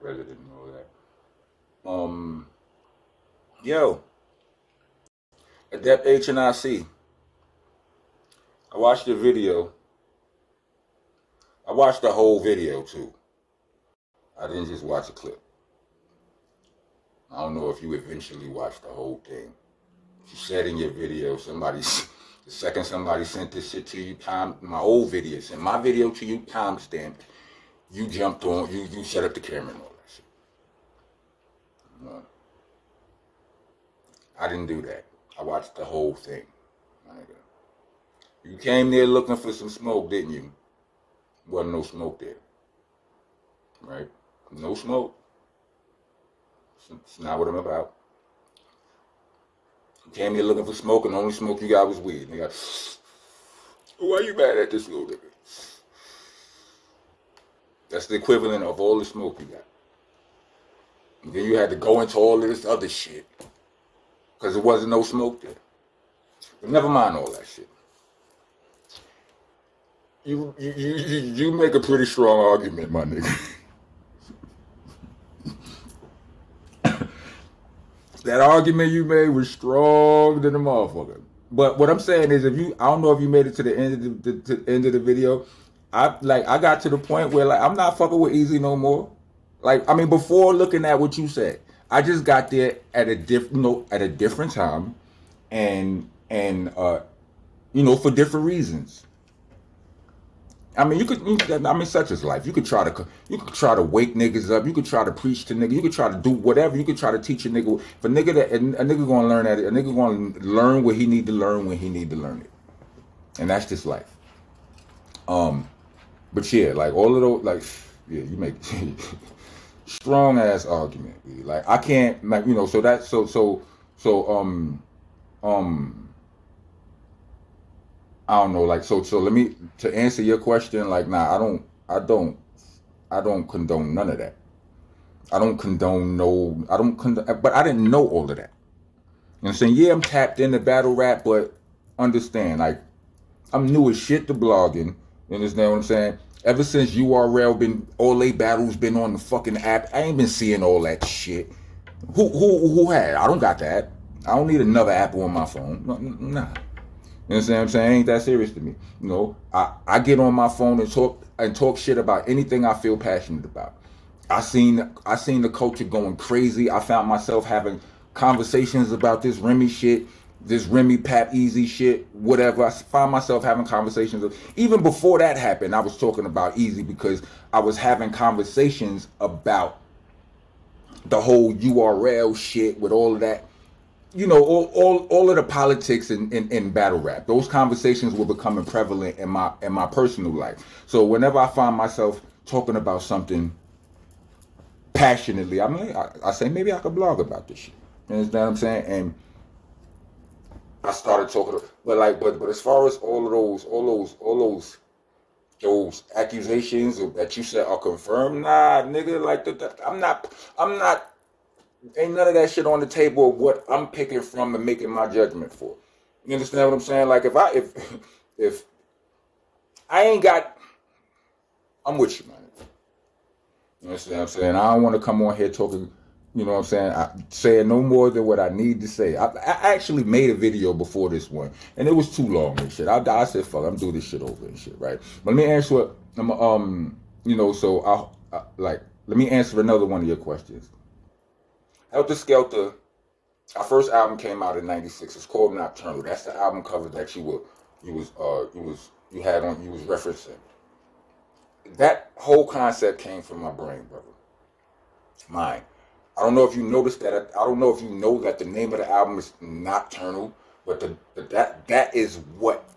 president and all that. Yo, Adept Hnic. I watched the video. I watched the whole video too. I didn't just watch a clip. I don't know if you eventually watched the whole thing. You said in your video, the second somebody sent this shit to you, my old video, sent my video to you, timestamped, you jumped on, you set up the camera and all that shit. No. I didn't do that. I watched the whole thing. You came there looking for some smoke, didn't you? Wasn't no smoke there. Right? No smoke. It's not what I'm about. You came here looking for smoke, and the only smoke you got was weed. And you got, why you mad at this little nigga? That's the equivalent of all the smoke you got. And then you had to go into all of this other shit because there wasn't no smoke there. But never mind all that shit. You make a pretty strong argument, my nigga. That argument you made was strong than a motherfucker. But what I'm saying is, I don't know if you made it to the end of the video. I got to the point where I'm not fucking with Eazy no more. Before looking at what you said, I just got there at a different time, and for different reasons. Such is life. You could try to wake niggas up. You could try to preach to niggas. You could try to do whatever. You could try to teach a nigga. If a nigga gonna learn at it, a nigga gonna learn what he need to learn when he need to learn it, and that's just life. But yeah, all of those, you make strong ass argument. I can't, I don't know, so let me, to answer your question, nah, I don't condone none of that. But I didn't know all of that. You know what I'm saying? Yeah, I'm tapped into battle rap, but understand, I'm new as shit to blogging. You understand what I'm saying? Ever since URL all they battles been on the fucking app, I ain't been seeing all that shit. Who had? I don't got that. I don't need another app on my phone. Nah. You understand what I'm saying? Ain't that serious to me. I get on my phone and talk shit about anything I feel passionate about. I seen the culture going crazy. I found myself having conversations about this Remy shit, this Remy Pap Eazy shit, whatever. I found myself having conversations. Even before that happened, I was talking about Eazy because I was having conversations about the whole URL shit with all of that. All of the politics in battle rap. Those conversations were becoming prevalent in my personal life. So whenever I find myself talking about something passionately, I say maybe I could blog about this shit. You understand what I'm saying? And I started talking, but as far as all those accusations that you said are confirmed, nah, nigga, I'm not. Ain't none of that shit on the table of what I'm picking from and making my judgment for. You understand what I'm saying? If I ain't got, I'm with you, man. You understand what I'm saying? I don't want to come on here talking, you know what I'm saying, saying no more than what I need to say. I actually made a video before this one, and it was too long and shit. I said, fuck, I'm doing this shit over and shit, right? But let me answer let me answer another one of your questions. Heltah Skeltah, our first album came out in '96. It's called Nocturnal. That's the album cover that you was referencing. That whole concept came from my brain, brother. Mine. I don't know if you noticed that. I don't know if you know that the name of the album is Nocturnal, but that is what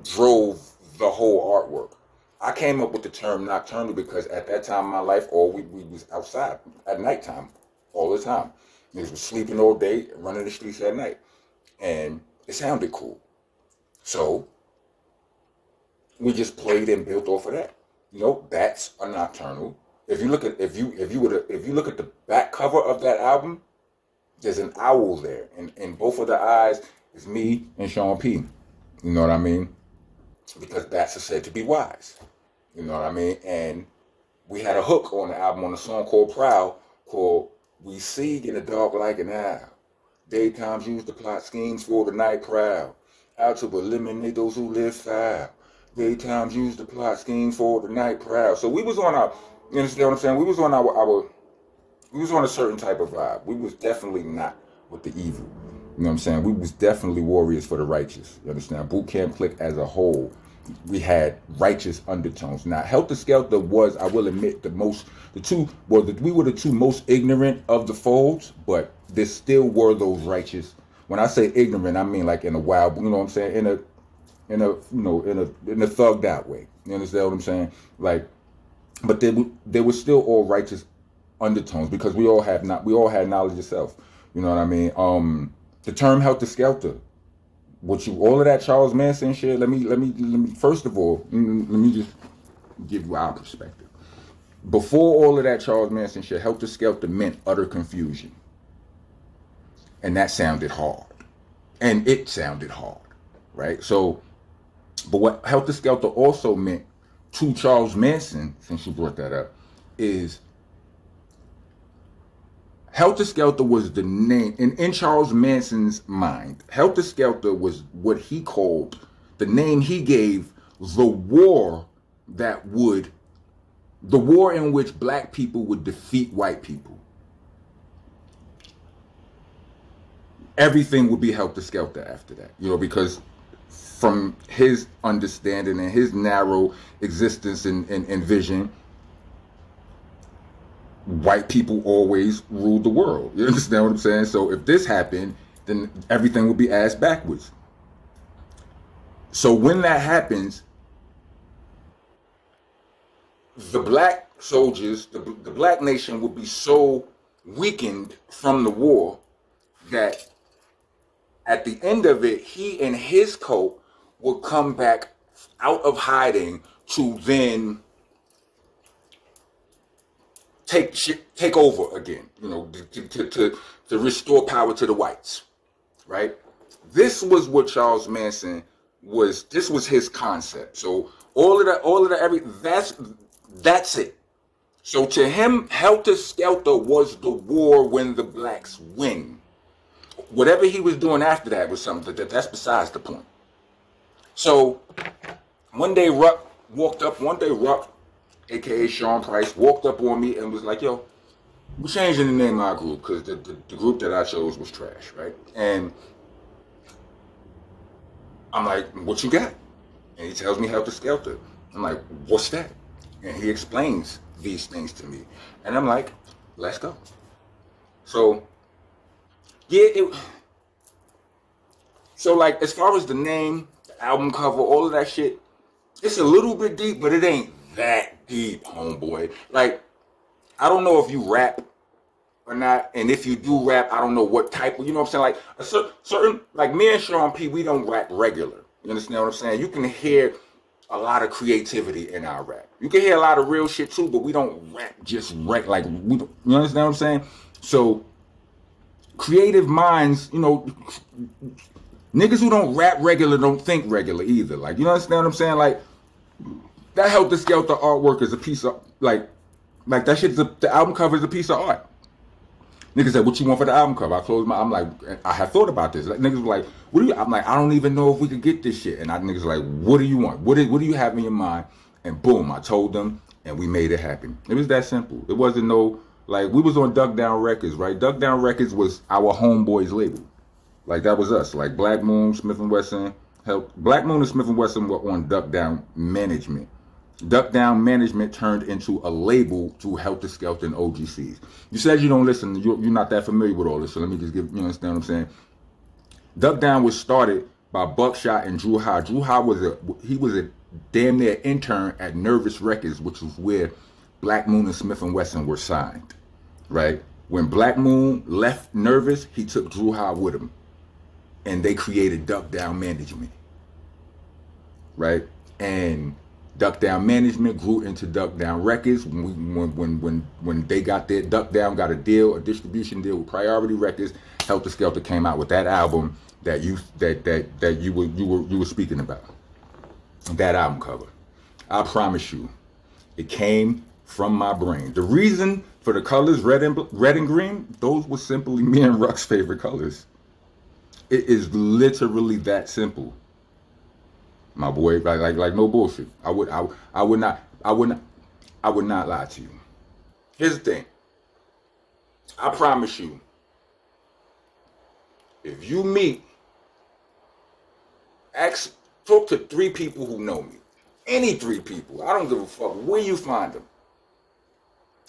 drove the whole artwork. I came up with the term nocturnal because at that time in my life, we was outside at nighttime. All the time. Niggas was sleeping all day, running the streets at night. And it sounded cool. So we just played and built off of that. That's a nocturnal. If you look at the back cover of that album, there's an owl there. And both of the eyes is me and Sean P. You know what I mean? Because bats are said to be wise. You know what I mean? And we had a hook on the album on a song called Proud, called We See in the Dark Like an Owl. Daytimes use the plot schemes for the night crowd. Out to eliminate those who live foul. Daytimes use the plot schemes for the night crowd. So we was on our, you understand what I'm saying? We was on we was on a certain type of vibe. We was definitely not with the evil. You know what I'm saying? We was definitely warriors for the righteous. You understand? Boot Camp Clique as a whole, we had righteous undertones. Now, Heltah Skeltah was, I will admit, we were the two most ignorant of the folds, but there still were those righteous. When I say ignorant, I mean like in a wild, you know what I'm saying? In a thugged out way. You understand what I'm saying? Like, but there was still all righteous undertones because we all had knowledge of self. You know what I mean? The term Heltah Skeltah, all of that Charles Manson shit. Let me first of all, let me just give you our perspective. Before all of that Charles Manson shit, Heltah Skeltah meant utter confusion, and that sounded hard, and it sounded hard, right? So, but what Heltah Skeltah also meant to Charles Manson, since you brought that up, is Heltah Skeltah was the name, in Charles Manson's mind, Heltah Skeltah was what he called, the name he gave the war in which black people would defeat white people. Everything would be Heltah Skeltah after that, you know, because from his understanding and his narrow existence and vision, white people always ruled the world. You understand what I'm saying? So if this happened, then everything would be ass backwards. So when that happens, the black soldiers, the black nation would be so weakened from the war that at the end of it, he and his cult would come back out of hiding to then take over again, you know, to restore power to the whites, right? This was what Charles Manson was. This was his concept. So that's it. So to him, Heltah Skeltah was the war when the blacks win. Whatever he was doing after that was something that's besides the point. So one day Ruck, aka Sean Price, walked up on me and was like, yo, we're changing the name of our group because the group that I chose was trash, right? And I'm like, what you got? And he tells me Heltah Skeltah. I'm like, what's that? And he explains these things to me. And I'm like, let's go. So, yeah, so like as far as the name, the album cover, all of that shit, it's a little bit deep, but it ain't that deep, homeboy. Like, I don't know if you rap or not, and if you do rap, I don't know what type of, you know what I'm saying? Like, a certain, like me and Sean P, we don't rap regular. You understand what I'm saying? You can hear a lot of creativity in our rap. You can hear a lot of real shit too, but we don't rap just like, you understand what I'm saying? So, creative minds, you know, niggas who don't rap regular don't think regular either. Like, you understand what I'm saying? Like, that Heltah Skeltah artwork is a piece of, like that shit, the album cover is a piece of art. Niggas said, what you want for the album cover? I closed I'm like, I had thought about this. Like, niggas were like, what do you, I'm like, I don't even know if we could get this shit. And niggas were like, what do you want? What do you have in your mind? And boom, I told them, and we made it happen. It was that simple. It wasn't no, like, we was on Duck Down Records, right? Duck Down Records was our homeboys label. Like, that was us. Like, Black Moon, Smith & Wesson, Black Moon and Smith & Wesson were on Duck Down Management. Duck Down Management turned into a label to Heltah Skeltah and OGCs. You said you don't listen. You're not that familiar with all this, so let me just give you understand what I'm saying. Duck Down was started by Buckshot and Drew High. Drew High was a damn near intern at Nervous Records, which was where Black Moon and Smith & Wesson were signed, right? When Black Moon left Nervous, he took Drew High with him, and they created Duck Down Management, right? And Duck Down Management grew into Duck Down Records. When they got their, Duck Down got a distribution deal with Priority Records. Heltah Skeltah came out with that album that you were speaking about. That album cover. I promise you, it came from my brain. The reason for the colors red and green, those were simply me and Ruck's favorite colors. It is literally that simple, my boy. Like no bullshit. I would not lie to you. Here's the thing. I promise you, if you talk to 3 people who know me, any 3 people, I don't give a fuck where you find them,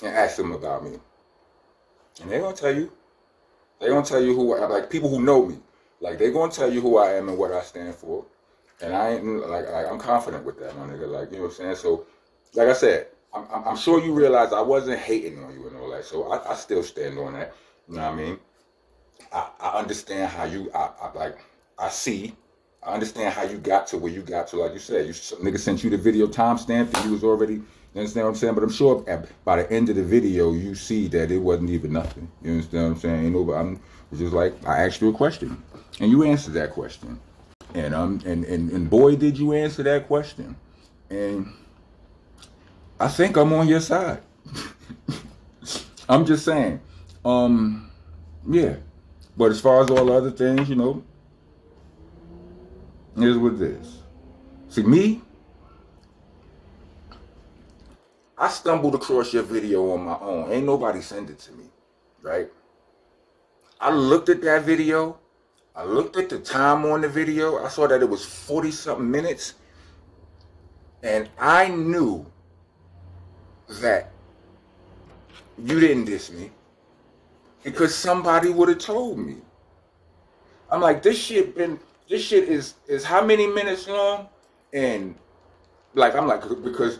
and ask them about me, and they're gonna tell you. They're gonna tell you who I like. People who know me, like they're gonna tell you who I am and what I stand for, and I ain't like I'm confident with that, my nigga. Like, you know what I'm saying. So, like I said, I'm sure you realize I wasn't hating on you and all that. So I still stand on that. You know what I mean? I understand how you. I understand how you got to where you got to. Like you said, nigga sent you the video timestamp and you was already. You understand what I'm saying? But I'm sure by the end of the video, you see that it wasn't even nothing. You understand what I'm saying? You know, but it's just like I asked you a question, and you answered that question, and boy, did you answer that question, and I think I'm on your side. I'm just saying, yeah. But as far as all the other things, you know, here's what it is. See, me, I stumbled across your video on my own. Ain't nobody send it to me, right? I looked at that video. I looked at the time on the video. I saw that it was 40-something minutes. And I knew that you didn't diss me because somebody would have told me. I'm like, this shit is how many minutes long? And like, I'm like, because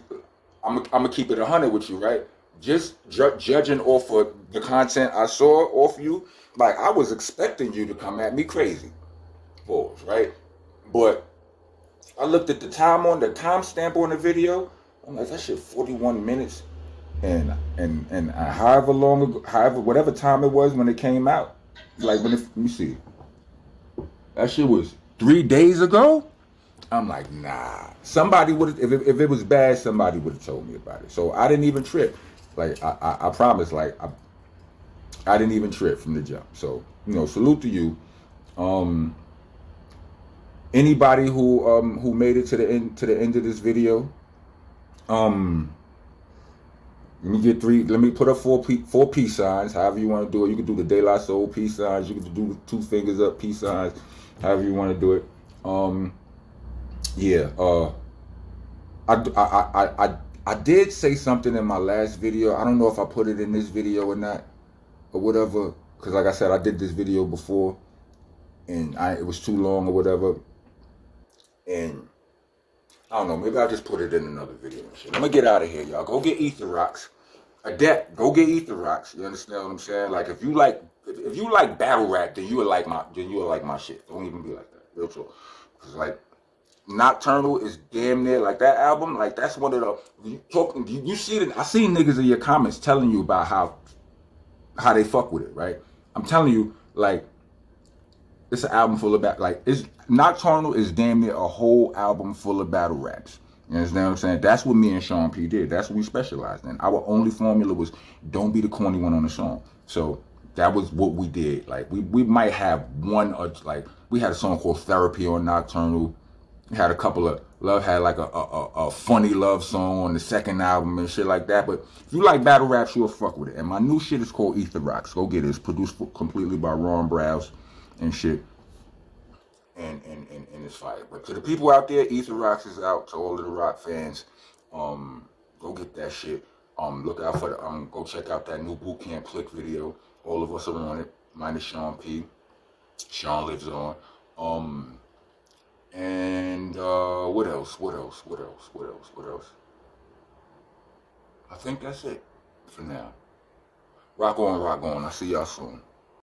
I'm gonna keep it 100 with you, right? Just judging off of the content I saw off you, like I was expecting you to come at me crazy, pause, right? But I looked at the timestamp on the video. I'm like, that shit 41 minutes, and whatever time it was when it came out, like let me see, that shit was 3 days ago. I'm like, nah. Somebody would have, if it was bad, somebody would have told me about it. So I didn't even trip. Like I promise, like I didn't even trip from the jump. So, you know, salute to you. Anybody who made it to the end of this video, let me put up four peace signs, however you want to do it. You can do the De La Soul peace signs, you can do the 2 fingers up peace signs, however you want to do it. Yeah, I did say something in my last video. I don't know if I put it in this video or not, or whatever, because like I said, I did this video before, and it was too long or whatever, and I don't know, maybe I'll just put it in another video and shit. I'm gonna get out of here, y'all. Go get Ether Rocks. Adept, go get Ether Rocks. You understand what I'm saying? Like, if you like battle rap, then you will like my shit. Don't even be like that. Real talk. Cause like Nocturnal is damn near like that album. Like that's one of the you see it. I seen niggas in your comments telling you about how they fuck with it, right? I'm telling you, like, it's an album full of Nocturnal is damn near a whole album full of battle raps. You understand what I'm saying? That's what me and Sean P did. That's what we specialized in. Our only formula was don't be the corny one on the song. So that was what we did. Like we might have one or like we had a song called Therapy on Nocturnal. We had a couple of had like a funny love song on the second album and shit like that. But if you like battle raps, you'll fuck with it. And my new shit is called Ether Rocks. Go get it. It's produced completely by Ron Browse and shit. And it's fire. But to the people out there, Ether Rocks is out. To all of the rock fans, go get that shit. Look out for go check out that new Boot Camp Click video. All of us are on it, minus Sean P. Sean lives on. And what else? I think that's it for now. Rock on. I'll see y'all soon.